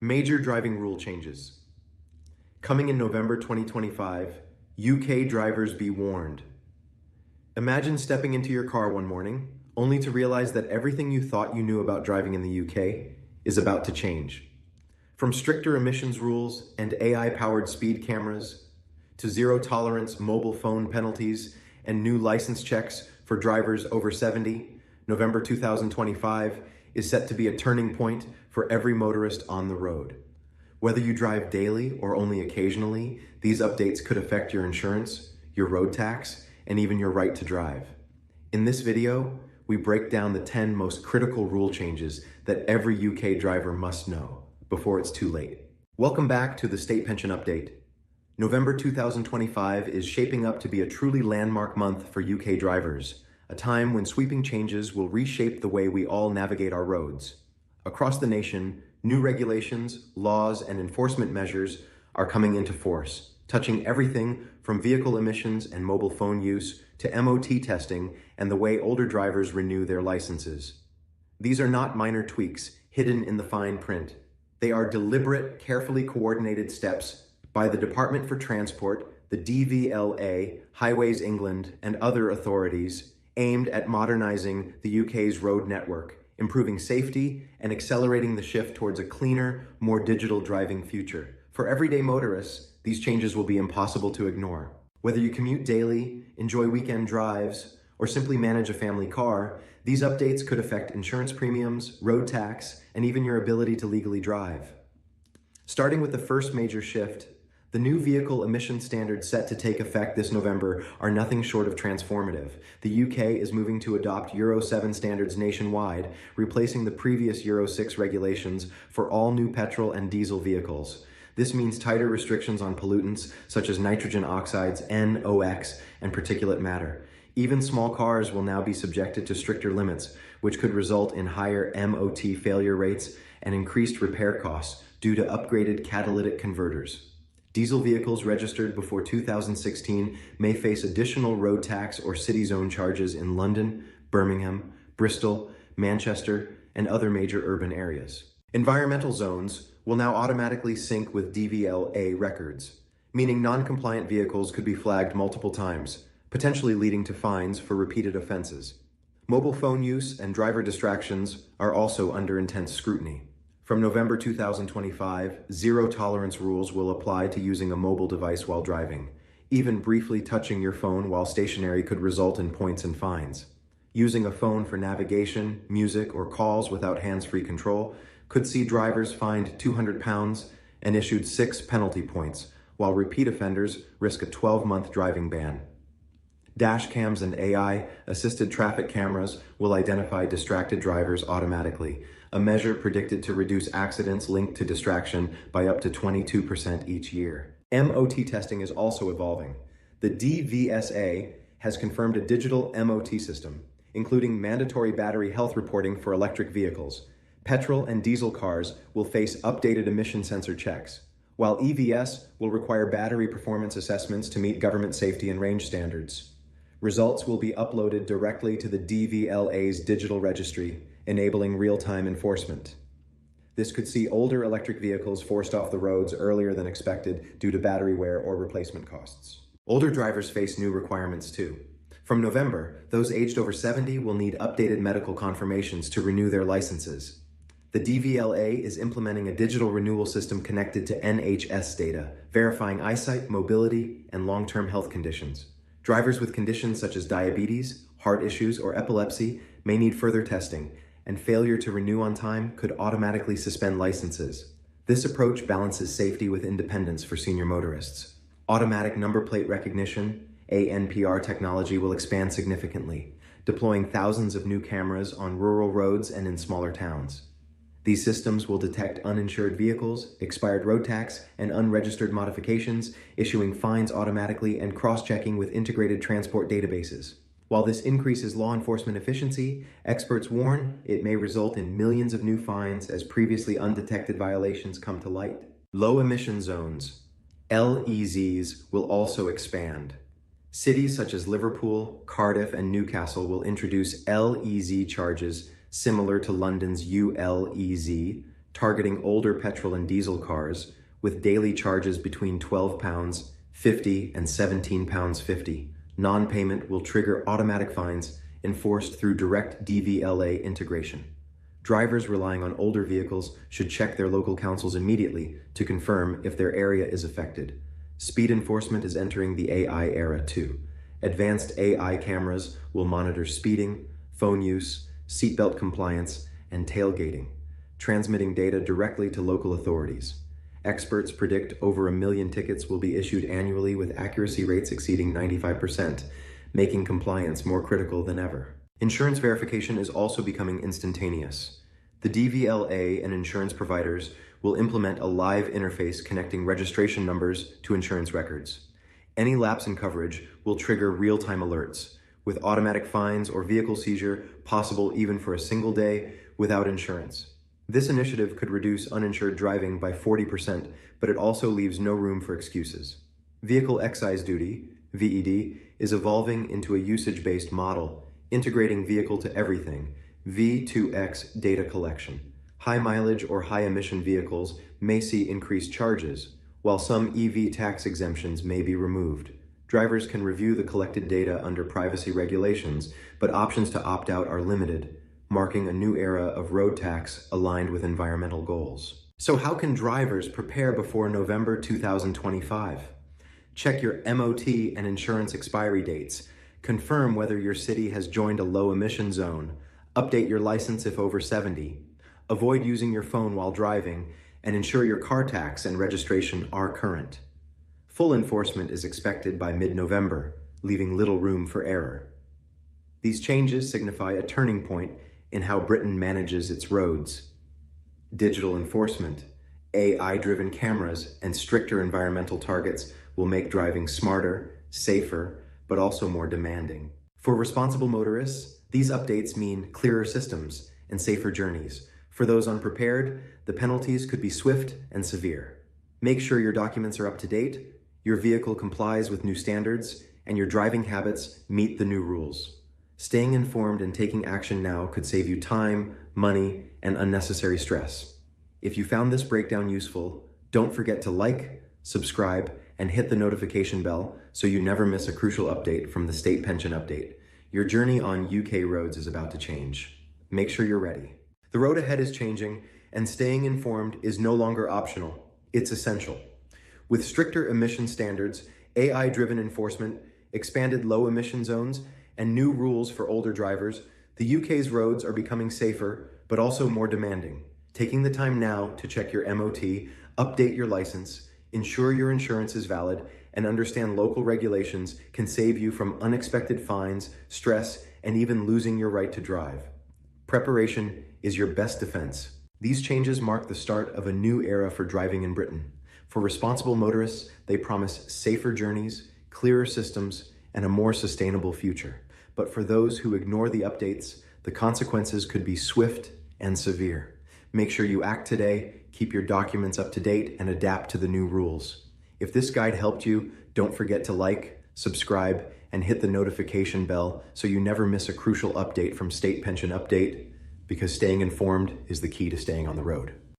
Major driving rule changes. Coming in November 2025, UK drivers be warned. Imagine stepping into your car one morning, only to realize that everything you thought you knew about driving in the UK is about to change. From stricter emissions rules and AI-powered speed cameras, to zero-tolerance mobile phone penalties and new license checks for drivers over 70, November 2025 is set to be a turning point for every motorist on the road. Whether you drive daily or only occasionally, these updates could affect your insurance, your road tax, and even your right to drive. In this video, we break down the 10 most critical rule changes that every UK driver must know before it's too late. Welcome back to the State Pension Update. November 2025 is shaping up to be a truly landmark month for UK drivers, a time when sweeping changes will reshape the way we all navigate our roads. Across the nation, new regulations, laws, and enforcement measures are coming into force, touching everything from vehicle emissions and mobile phone use to MOT testing and the way older drivers renew their licenses. These are not minor tweaks hidden in the fine print. They are deliberate, carefully coordinated steps by the Department for Transport, the DVLA, Highways England, and other authorities aimed at modernizing the UK's road network, improving safety, and accelerating the shift towards a cleaner, more digital driving future. For everyday motorists, these changes will be impossible to ignore. Whether you commute daily, enjoy weekend drives, or simply manage a family car, these updates could affect insurance premiums, road tax, and even your ability to legally drive. Starting with the first major shift, the new vehicle emission standards set to take effect this November are nothing short of transformative. The UK is moving to adopt Euro 7 standards nationwide, replacing the previous Euro 6 regulations for all new petrol and diesel vehicles. This means tighter restrictions on pollutants such as nitrogen oxides, NOx, and particulate matter. Even small cars will now be subjected to stricter limits, which could result in higher MOT failure rates and increased repair costs due to upgraded catalytic converters. Diesel vehicles registered before 2016 may face additional road tax or city zone charges in London, Birmingham, Bristol, Manchester, and other major urban areas. Environmental zones will now automatically sync with DVLA records, meaning non-compliant vehicles could be flagged multiple times, potentially leading to fines for repeated offenses. Mobile phone use and driver distractions are also under intense scrutiny. From November 2025, zero-tolerance rules will apply to using a mobile device while driving. Even briefly touching your phone while stationary could result in points and fines. Using a phone for navigation, music, or calls without hands-free control could see drivers fined £200 and issued 6 penalty points, while repeat offenders risk a 12-month driving ban. Dash cams and AI-assisted traffic cameras will identify distracted drivers automatically, a measure predicted to reduce accidents linked to distraction by up to 22% each year. MOT testing is also evolving. The DVSA has confirmed a digital MOT system, including mandatory battery health reporting for electric vehicles. Petrol and diesel cars will face updated emission sensor checks, while EVs will require battery performance assessments to meet government safety and range standards. Results will be uploaded directly to the DVLA's digital registry, enabling real-time enforcement. This could see older electric vehicles forced off the roads earlier than expected due to battery wear or replacement costs. Older drivers face new requirements too. From November, those aged over 70 will need updated medical confirmations to renew their licenses. The DVLA is implementing a digital renewal system connected to NHS data, verifying eyesight, mobility, and long-term health conditions. Drivers with conditions such as diabetes, heart issues, or epilepsy may need further testing, and failure to renew on time could automatically suspend licenses. This approach balances safety with independence for senior motorists. Automatic number plate recognition, ANPR technology will expand significantly, deploying thousands of new cameras on rural roads and in smaller towns. These systems will detect uninsured vehicles, expired road tax, and unregistered modifications, issuing fines automatically and cross-checking with integrated transport databases. While this increases law enforcement efficiency, experts warn it may result in millions of new fines as previously undetected violations come to light. Low emission zones, LEZs, will also expand. Cities such as Liverpool, Cardiff, and Newcastle will introduce LEZ charges similar to London's ULEZ, targeting older petrol and diesel cars with daily charges between £12.50 and £17.50. Non-payment will trigger automatic fines enforced through direct DVLA integration. Drivers relying on older vehicles should check their local councils immediately to confirm if their area is affected. Speed enforcement is entering the AI era too. Advanced AI cameras will monitor speeding, phone use, seatbelt compliance, and tailgating, transmitting data directly to local authorities. Experts predict over 1 million tickets will be issued annually with accuracy rates exceeding 95%, making compliance more critical than ever. Insurance verification is also becoming instantaneous. The DVLA and insurance providers will implement a live interface connecting registration numbers to insurance records. Any lapse in coverage will trigger real-time alerts, with automatic fines or vehicle seizure possible even for a single day without insurance. This initiative could reduce uninsured driving by 40%, but it also leaves no room for excuses. Vehicle excise duty, VED, is evolving into a usage-based model, integrating vehicle to everything, V2X data collection. High mileage or high emission vehicles may see increased charges, while some EV tax exemptions may be removed. Drivers can review the collected data under privacy regulations, but options to opt out are limited, marking a new era of road tax aligned with environmental goals. So how can drivers prepare before November 2025? Check your MOT and insurance expiry dates. Confirm whether your city has joined a low emission zone. Update your license if over 70. Avoid using your phone while driving, and ensure your car tax and registration are current. Full enforcement is expected by mid-November, leaving little room for error. These changes signify a turning point in how Britain manages its roads. Digital enforcement, AI-driven cameras, and stricter environmental targets will make driving smarter, safer, but also more demanding. For responsible motorists, these updates mean clearer systems and safer journeys. For those unprepared, the penalties could be swift and severe. Make sure your documents are up to date, your vehicle complies with new standards, and your driving habits meet the new rules. Staying informed and taking action now could save you time, money, and unnecessary stress. If you found this breakdown useful, don't forget to like, subscribe, and hit the notification bell so you never miss a crucial update from the State Pension Update. Your journey on UK roads is about to change. Make sure you're ready. The road ahead is changing, and staying informed is no longer optional. It's essential. With stricter emission standards, AI-driven enforcement, expanded low-emission zones, and new rules for older drivers, the UK's roads are becoming safer, but also more demanding. Taking the time now to check your MOT, update your license, ensure your insurance is valid, and understand local regulations can save you from unexpected fines, stress, and even losing your right to drive. Preparation is your best defense. These changes mark the start of a new era for driving in Britain. For responsible motorists, they promise safer journeys, clearer systems, and a more sustainable future. But for those who ignore the updates, the consequences could be swift and severe. Make sure you act today, keep your documents up to date, and adapt to the new rules. If this guide helped you, don't forget to like, subscribe, and hit the notification bell so you never miss a crucial update from State Pension Update, because staying informed is the key to staying on the road.